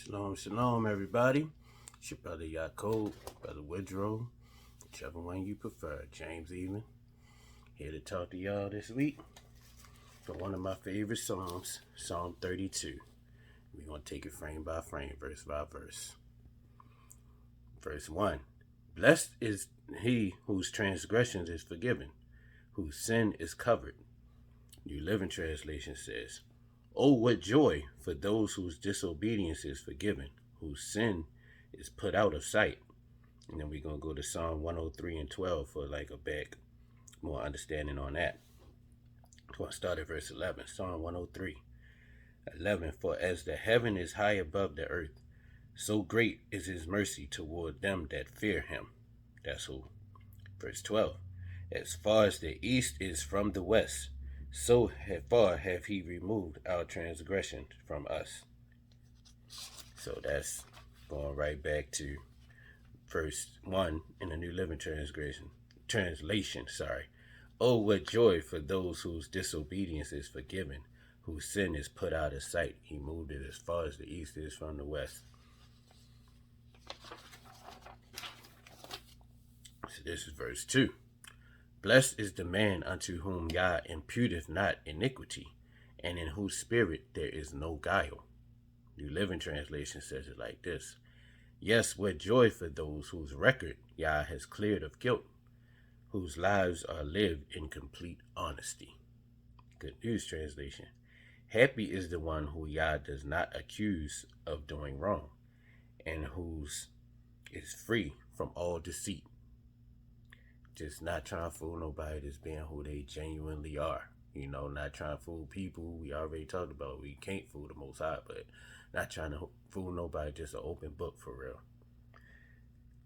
Shalom, shalom, everybody. It's your brother Yaakov, brother Woodrow, whichever one you prefer. James even here to talk to y'all this week for one of my favorite Psalms, Psalm 32. We're going to take it frame by frame, verse by verse. Verse 1. Blessed is he whose transgressions is forgiven, whose sin is covered. New Living Translation says, "Oh, what joy for those whose disobedience is forgiven, whose sin is put out of sight." And then we're going to go to Psalm 103 and 12 for like a back more understanding on that. I'm going to start at verse 11. Psalm 103, 11. For as the heaven is high above the earth, so great is his mercy toward them that fear him. That's who. Verse 12. As far as the east is from the west, so far have he removed our transgression from us. So that's going right back to verse 1 in the New Living Translation. Oh, what joy for those whose disobedience is forgiven, whose sin is put out of sight. He moved it as far as the east is from the west. So this is verse 2. Blessed is the man unto whom Yah imputeth not iniquity, and in whose spirit there is no guile. New Living Translation says it like this. Yes, what joy for those whose record Yah has cleared of guilt, whose lives are lived in complete honesty. Good News Translation. Happy is the one who Yah does not accuse of doing wrong, and whose is free from all deceit. Just not trying to fool nobody, just being who they genuinely are. You know, not trying to fool people. We already talked about we can't fool the Most High, but not trying to fool nobody, just an open book for real.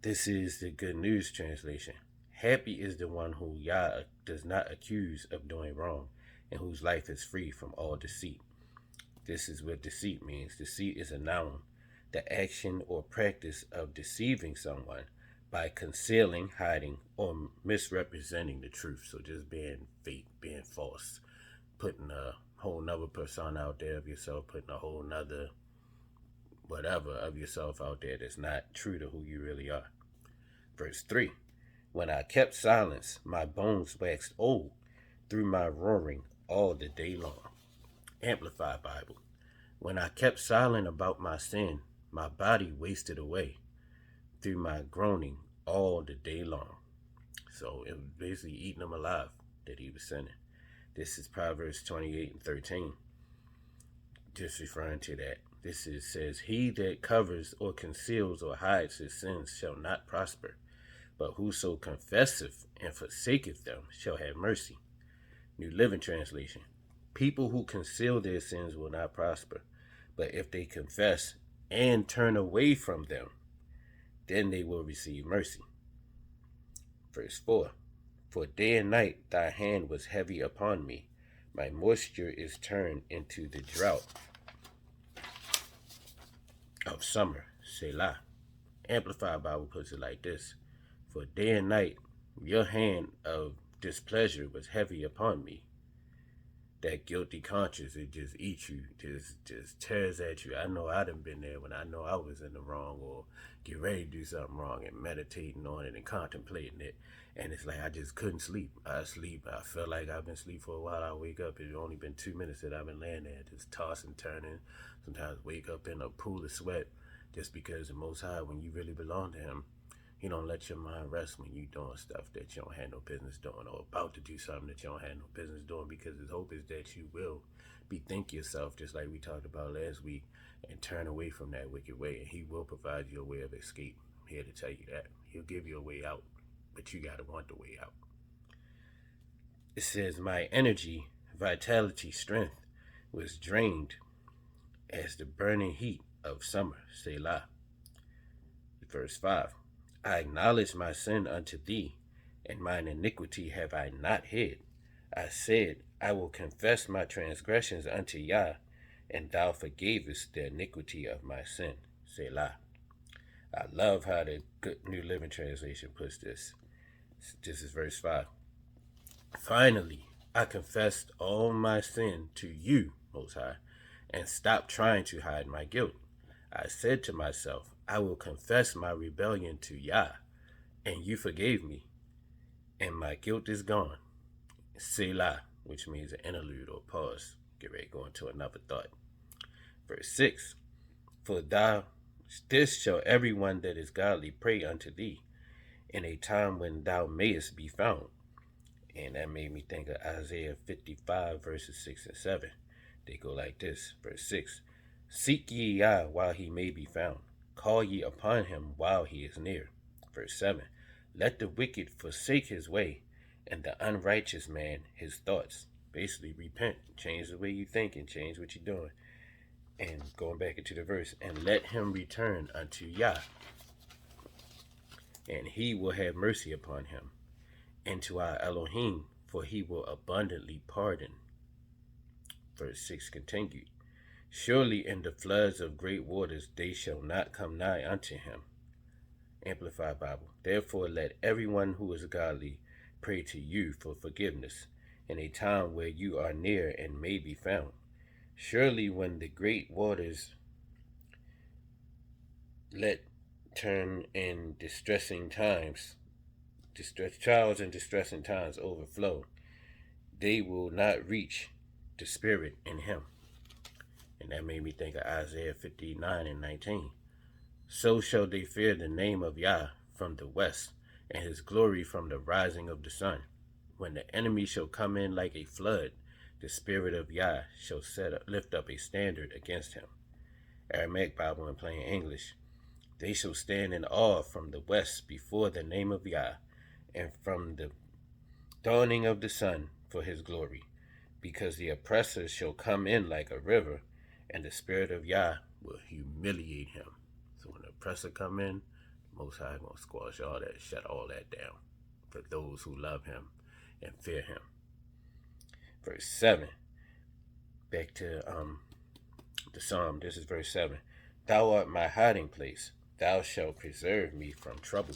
This is the Good News Translation. Happy is the one who Yah does not accuse of doing wrong, and whose life is free from all deceit. This is what deceit means. Deceit is a noun, the action or practice of deceiving someone by concealing, hiding, or misrepresenting the truth. So just being fake, being false, putting a whole nother persona out there of yourself, putting a whole nother whatever of yourself out there that's not true to who you really are. Verse 3. When I kept silence, my bones waxed old through my roaring all the day long. Amplified Bible. When I kept silent about my sin, my body wasted away through my groaning all the day long. So it was basically eating them alive that he was sinning. This is Proverbs 28 and 13. Just referring to that. Says, he that covers or conceals or hides his sins shall not prosper, but whoso confesseth and forsaketh them shall have mercy. New Living Translation. People who conceal their sins will not prosper, but if they confess and turn away from them, then they will receive mercy. Verse 4. For day and night thy hand was heavy upon me. My moisture is turned into the drought of summer. Selah. Amplified Bible puts it like this. For day and night your hand of displeasure was heavy upon me. That guilty conscience, it just eats you, just tears at you. I know I done been there when I know I was in the wrong or get ready to do something wrong and meditating on it and contemplating it. And it's like I just couldn't sleep. I feel like I've been asleep for a while. I wake up, it's only been 2 minutes that I've been laying there, just tossing, turning. Sometimes wake up in a pool of sweat just because the Most High, when you really belong to Him, He don't let your mind rest when you doing stuff that you don't have no business doing or about to do something that you don't have no business doing, because His hope is that you will bethink yourself, just like we talked about last week, and turn away from that wicked way, and He will provide you a way of escape. I'm here to tell you that. He'll give you a way out, but you got to want the way out. It says, my energy, vitality, strength was drained as the burning heat of summer. Selah. Verse 5. I acknowledge my sin unto thee, and mine iniquity have I not hid. I said, I will confess my transgressions unto Yah, and thou forgavest the iniquity of my sin. Selah. I love how the Good New Living Translation puts this. This is verse 5. Finally, I confessed all my sin to you, Most High, and stopped trying to hide my guilt. I said to myself, I will confess my rebellion to Yah, and you forgave me, and my guilt is gone. Selah, which means an interlude or pause. Get ready to go into another thought. Verse 6, for thou, this shall everyone that is godly pray unto thee, in a time when thou mayest be found. And that made me think of Isaiah 55, verses 6 and 7. They go like this. Verse 6, seek ye Yah while he may be found. Call ye upon him while he is near. Verse 7, let the wicked forsake his way, and the unrighteous man his thoughts. Basically, repent. Change the way you think and change what you're doing. And going back into the verse, and let him return unto Yah, and he will have mercy upon him, and to our Elohim, for he will abundantly pardon. Verse 6 continued, surely in the floods of great waters they shall not come nigh unto him. Amplified Bible, therefore let everyone who is godly pray to you for forgiveness in a time where you are near and may be found. Surely when the great waters let turn in distressing times, trials and distressing times overflow, they will not reach the spirit in him. And that made me think of Isaiah 59 and 19. So shall they fear the name of Yah from the west, and his glory from the rising of the sun. When the enemy shall come in like a flood, the spirit of Yah shall lift up a standard against him. Aramaic Bible in plain English. They shall stand in awe from the west before the name of Yah, and from the dawning of the sun for his glory, because the oppressor shall come in like a river, and the spirit of Yah will humiliate him. So when the oppressor come in, the Most High gonna squash all that, shut all that down for those who love him and fear him. Verse 7. Back to the Psalm. This is verse 7. Thou art my hiding place. Thou shalt preserve me from trouble.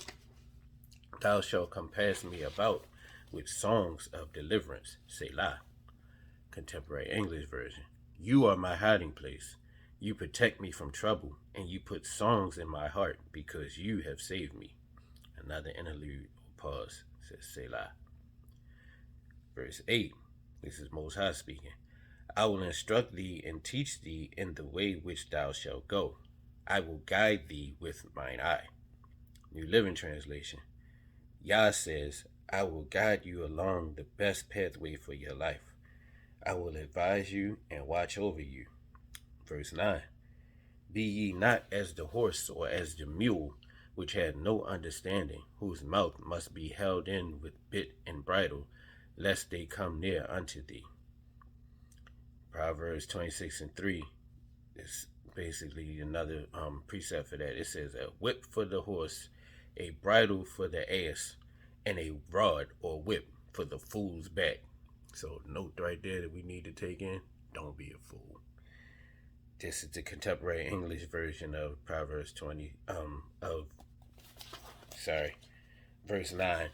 Thou shalt compass me about with songs of deliverance. Selah. Contemporary English Version. You are my hiding place. You protect me from trouble, and you put songs in my heart because you have saved me. Another interlude or pause, says Selah. Verse 8. This is Most High speaking. I will instruct thee and teach thee in the way which thou shalt go. I will guide thee with mine eye. New Living Translation. Yah says, I will guide you along the best pathway for your life. I will advise you and watch over you. Verse 9. Be ye not as the horse or as the mule, which had no understanding, whose mouth must be held in with bit and bridle, lest they come near unto thee. Proverbs 26 and 3 is basically another precept for that. It says, a whip for the horse, a bridle for the ass, and a rod or whip for the fool's back. So note right there that we need to take in, don't be a fool. This is the contemporary English version of Proverbs verse 9.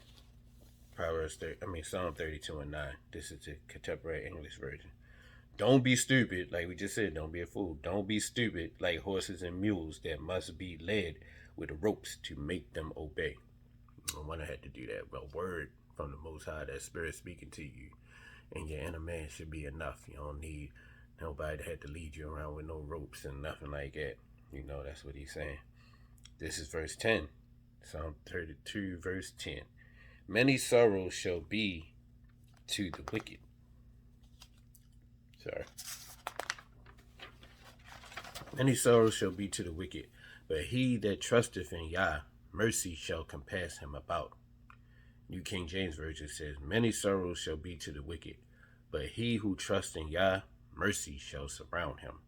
Psalm 32 and 9. This is the contemporary English version. Don't be stupid, like we just said, don't be a fool. Don't be stupid like horses and mules that must be led with ropes to make them obey. I want to have to do that. A word from the Most High, that Spirit speaking to you and your inner man should be enough. You don't need nobody to have to lead you around with no ropes and nothing like that. You know, that's what he's saying. This is verse 10. Psalm 32, verse 10. Many sorrows shall be to the wicked. Many sorrows shall be to the wicked, but he that trusteth in Yah, mercy shall compass him about. New King James Version says, many sorrows shall be to the wicked, but he who trusts in Yah, mercy shall surround him.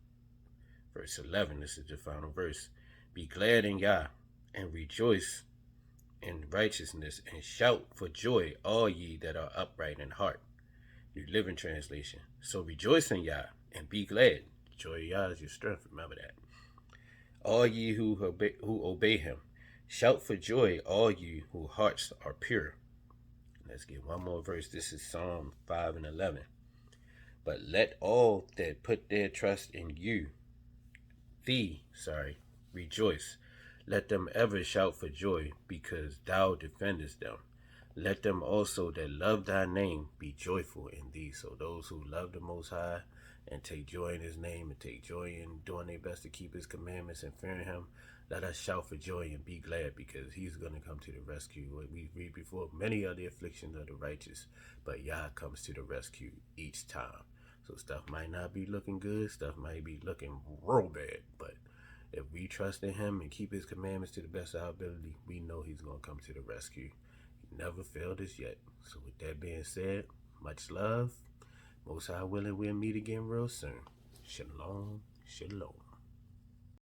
Verse 11, this is the final verse. Be glad in Yah, and rejoice in righteousness, and shout for joy, all ye that are upright in heart. New Living Translation. So rejoice in Yah, and be glad. Joy of Yah is your strength, remember that. All ye who obey him. Shout for joy, all you whose hearts are pure. Let's get one more verse. This is Psalm 5 and 11. But let all that put their trust in you rejoice. Let them ever shout for joy, because thou defendest them. Let them also that love thy name be joyful in thee. So those who love the Most High and take joy in his name and take joy in doing their best to keep his commandments and fearing him, let us shout for joy and be glad, because he's going to come to the rescue. What we read before, many are the afflictions of the righteous, but Yah comes to the rescue each time. So stuff might not be looking good, stuff might be looking real bad, but if we trust in him and keep his commandments to the best of our ability, we know he's going to come to the rescue. He never failed us yet. So with that being said, much love. Most High willing, we'll meet again real soon. Shalom, shalom.